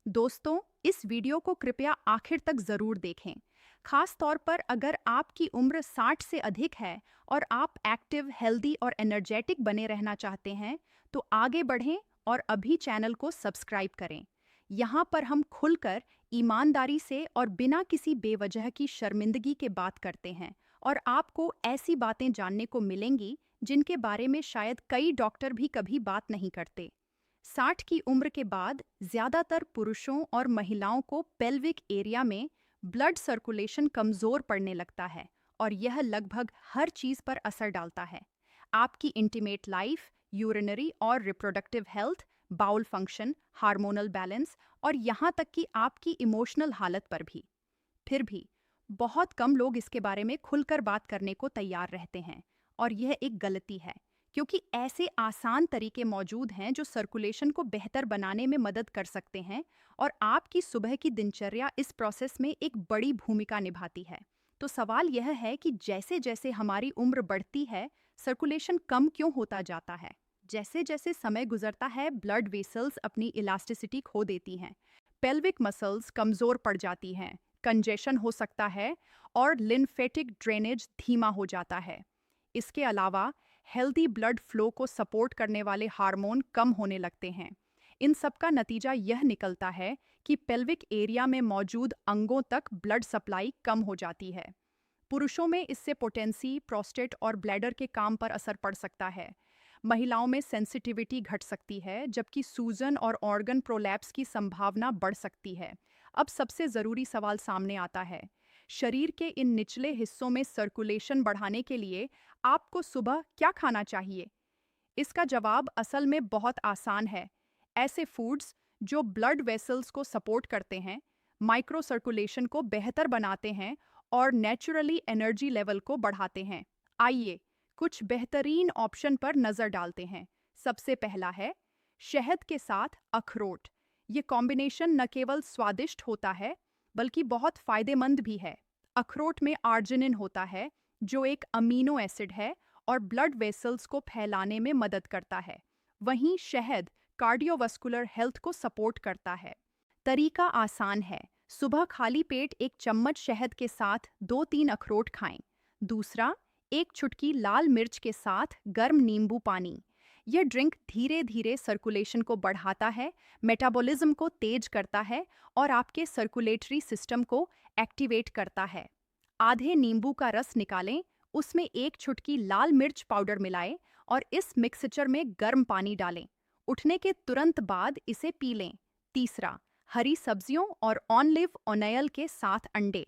दोस्तों, इस वीडियो को कृपया आखिर तक जरूर देखें। खास तौर पर अगर आपकी उम्र 60 से अधिक है और आप एक्टिव, हेल्दी और एनर्जेटिक बने रहना चाहते हैं, तो आगे बढ़ें और अभी चैनल को सब्सक्राइब करें। यहाँ पर हम खुलकर, ईमानदारी से और बिना किसी बेवजह की शर्मिंदगी के बात करते हैं और आपको ऐसी बातें जानने को मिलेंगी जिनके बारे में शायद कई डॉक्टर भी कभी बात नहीं करते। 60 की उम्र के बाद ज्यादातर पुरुषों और महिलाओं को पेल्विक एरिया में ब्लड सर्कुलेशन कमजोर पड़ने लगता है और यह लगभग हर चीज पर असर डालता है। आपकी इंटीमेट लाइफ, यूरिनरी और reproductive health, bowel function, hormonal balance और यहाँ तक कि आपकी इमोशनल हालत पर भी। फिर भी बहुत कम लोग इसके बारे में खुलकर बात करने को तैयार रहते हैं और यह एक गलती है, क्योंकि ऐसे आसान तरीके मौजूद हैं जो सर्कुलेशन को बेहतर बनाने में मदद कर सकते हैं और आपकी सुबह की दिनचर्या इस प्रोसेस में एक बड़ी भूमिका निभाती है। तो सवाल यह है कि जैसे जैसे हमारी उम्र बढ़ती है, सर्कुलेशन कम क्यों होता जाता है? जैसे जैसे समय गुजरता है, ब्लड वेसल्स अपनी इलास्टिसिटी खो देती हैं, पेल्विक मसल्स कमजोर पड़ जाती हैं, कंजेशन हो सकता है और लिम्फेटिक ड्रेनेज धीमा हो जाता है। इसके अलावा हेल्दी ब्लड फ्लो को सपोर्ट करने वाले हार्मोन कम होने लगते हैं। इन सब का नतीजा यह निकलता है कि पेल्विक एरिया में मौजूद अंगों तक ब्लड सप्लाई कम हो जाती है। पुरुषों में इससे पोटेंसी, प्रोस्टेट और ब्लैडर के काम पर असर पड़ सकता है। महिलाओं में सेंसिटिविटी घट सकती है, जबकि सूजन और ऑर्गन प्रोलैप्स की संभावना बढ़ सकती है। अब सबसे ज़रूरी सवाल सामने आता है। शरीर के इन निचले हिस्सों में सर्कुलेशन बढ़ाने के लिए आपको सुबह क्या खाना चाहिए? इसका जवाब असल में बहुत आसान है। ऐसे फूड्स जो ब्लड वेसल्स को सपोर्ट करते हैं, माइक्रो सर्कुलेशन को बेहतर बनाते हैं और नेचुरली एनर्जी लेवल को बढ़ाते हैं। आइए कुछ बेहतरीन ऑप्शन पर नजर डालते हैं। सबसे पहला है शहद के साथ अखरोट। ये कॉम्बिनेशन न केवल स्वादिष्ट होता है, बल्कि बहुत फायदेमंद भी है। अखरोट में आर्जिनिन होता है, जो एक अमीनो एसिड है और ब्लड वेसल्स को फैलाने में मदद करता है। वहीं शहद कार्डियोवास्कुलर हेल्थ को सपोर्ट करता है। तरीका आसान है। सुबह खाली पेट एक चम्मच शहद के साथ 2-3 अखरोट खाएं। दूसरा, एक चुटकी लाल मिर्च के साथ गर्म नींबू पानी। यह ड्रिंक धीरे धीरे सर्कुलेशन को बढ़ाता है, मेटाबॉलिज्म को तेज करता है और आपके सर्कुलेटरी सिस्टम को एक्टिवेट करता है। आधे नींबू का रस निकालें, उसमें एक चुटकी लाल मिर्च पाउडर मिलाएं और इस मिक्सचर में गर्म पानी डालें। उठने के तुरंत बाद इसे पी लें। तीसरा, हरी सब्जियों और ऑलिव ऑयल के साथ अंडे।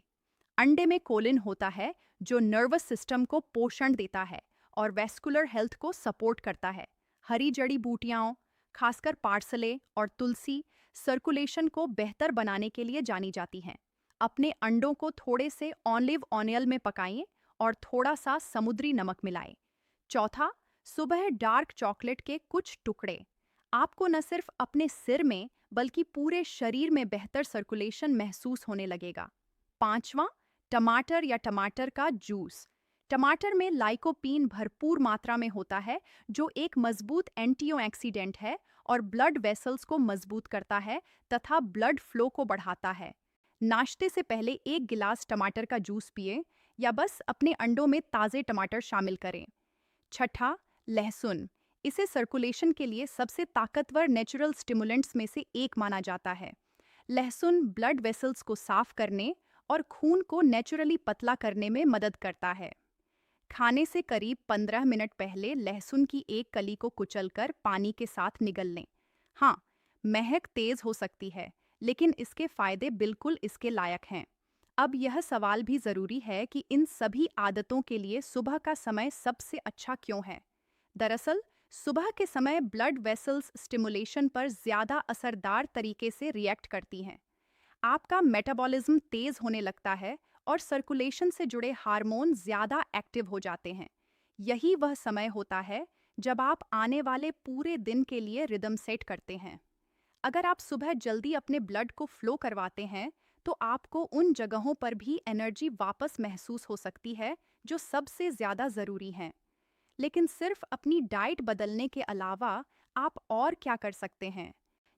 अंडे में कोलिन होता है, जो नर्वस सिस्टम को पोषण देता है और वैस्कुलर हेल्थ को सपोर्ट करता है। हरी जड़ी बूटियाँ, खासकर पार्सले और तुलसी, सर्कुलेशन को बेहतर बनाने के लिए जानी जाती हैं। अपने अंडों को थोड़े से ऑलिव ऑयल में पकाएं और थोड़ा सा समुद्री नमक मिलाएं। चौथा, सुबह डार्क चॉकलेट के कुछ टुकड़े। आपको न सिर्फ अपने सिर में बल्कि पूरे शरीर में बेहतर सर्कुलेशन महसूस होने लगेगा। पांचवा, टमाटर या टमाटर का जूस। टमाटर में लाइकोपीन भरपूर मात्रा में होता है, जो एक मजबूत एंटीऑक्सीडेंट है और ब्लड वेसल्स को मजबूत करता है तथा ब्लड फ्लो को बढ़ाता है। नाश्ते से पहले एक गिलास टमाटर का जूस पिए या बस अपने अंडों में ताज़े टमाटर शामिल करें। छठा, लहसुन। इसे सर्कुलेशन के लिए सबसे ताकतवर नेचुरल स्टिमुलेंट्स में से एक माना जाता है। लहसुन ब्लड वेसल्स को साफ करने और खून को नेचुरली पतला करने में मदद करता है। खाने से करीब 15 मिनट पहले लहसुन की एक कली को कुचलकर पानी के साथ निगल लें। हाँ, महक तेज हो सकती है, लेकिन इसके फायदे बिल्कुल इसके लायक हैं। अब यह सवाल भी जरूरी है कि इन सभी आदतों के लिए सुबह का समय सबसे अच्छा क्यों है? दरअसल, सुबह के समय ब्लड वेसल्स स्टिमुलेशन पर ज्यादा असरदार तरीके से रिएक्ट करती हैं। आपका मेटाबॉलिज्म तेज होने लगता है और सर्कुलेशन से जुड़े हार्मोन ज्यादा एक्टिव हो जाते हैं। यही वह समय होता है जब आप आने वाले पूरे दिन के लिए रिदम सेट करते हैं। अगर आप सुबह जल्दी अपने ब्लड को फ्लो करवाते हैं, तो आपको उन जगहों पर भी एनर्जी वापस महसूस हो सकती है जो सबसे ज्यादा जरूरी हैं। लेकिन सिर्फ अपनी डाइट बदलने के अलावा आप और क्या कर सकते हैं?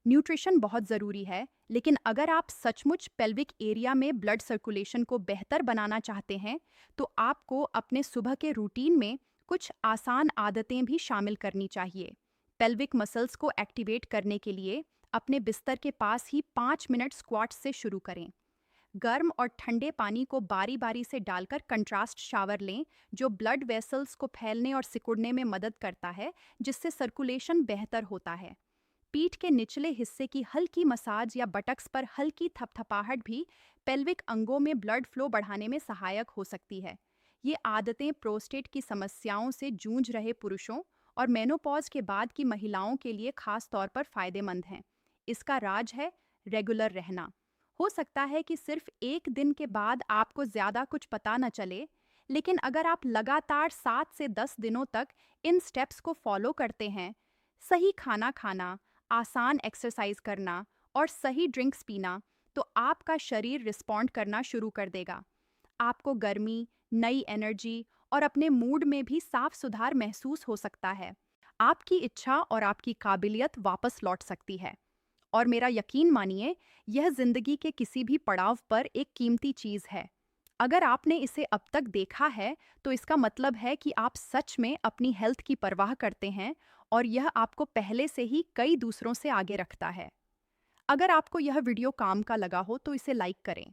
न्यूट्रिशन बहुत ज़रूरी है, लेकिन अगर आप सचमुच पेल्विक एरिया में ब्लड सर्कुलेशन को बेहतर बनाना चाहते हैं, तो आपको अपने सुबह के रूटीन में कुछ आसान आदतें भी शामिल करनी चाहिए। पेल्विक मसल्स को एक्टिवेट करने के लिए अपने बिस्तर के पास ही 5 मिनट स्क्वाट्स से शुरू करें। गर्म और ठंडे पानी को बारी बारी से डालकर कंट्रास्ट शावर लें, जो ब्लड वेसल्स को फैलने और सिकुड़ने में मदद करता है, जिससे सर्कुलेशन बेहतर होता है। पीठ के निचले हिस्से की हल्की मसाज या बटक्स पर हल्की थपथपाहट भी पेल्विक अंगों में ब्लड फ्लो बढ़ाने में सहायक हो सकती है। ये आदतें प्रोस्टेट की समस्याओं से जूझ रहे पुरुषों और मेनोपॉज के बाद की महिलाओं के लिए खास तौर पर फायदेमंद हैं। इसका राज है रेगुलर रहना। हो सकता है कि सिर्फ एक दिन के बाद आपको ज़्यादा कुछ पता न चले, लेकिन अगर आप लगातार 7 से 10 दिनों तक इन स्टेप्स को फॉलो करते हैं, सही खाना खाना, आसान एक्सरसाइज करना और सही ड्रिंक्स पीना, तो आपका शरीर रिस्पॉन्ड करना शुरू कर देगा। आपको गर्मी, नई एनर्जी और अपने मूड में भी साफ सुधार महसूस हो सकता है। आपकी इच्छा और आपकी काबिलियत वापस लौट सकती है। और मेरा यकीन मानिए, यह जिंदगी के किसी भी पड़ाव पर एक कीमती चीज है। अगर आपने इसे अब तक देखा है, तो इसका मतलब है कि आप सच में अपनी हेल्थ की परवाह करते हैं और यह आपको पहले से ही कई दूसरों से आगे रखता है। अगर आपको यह वीडियो काम का लगा हो तो इसे लाइक करें।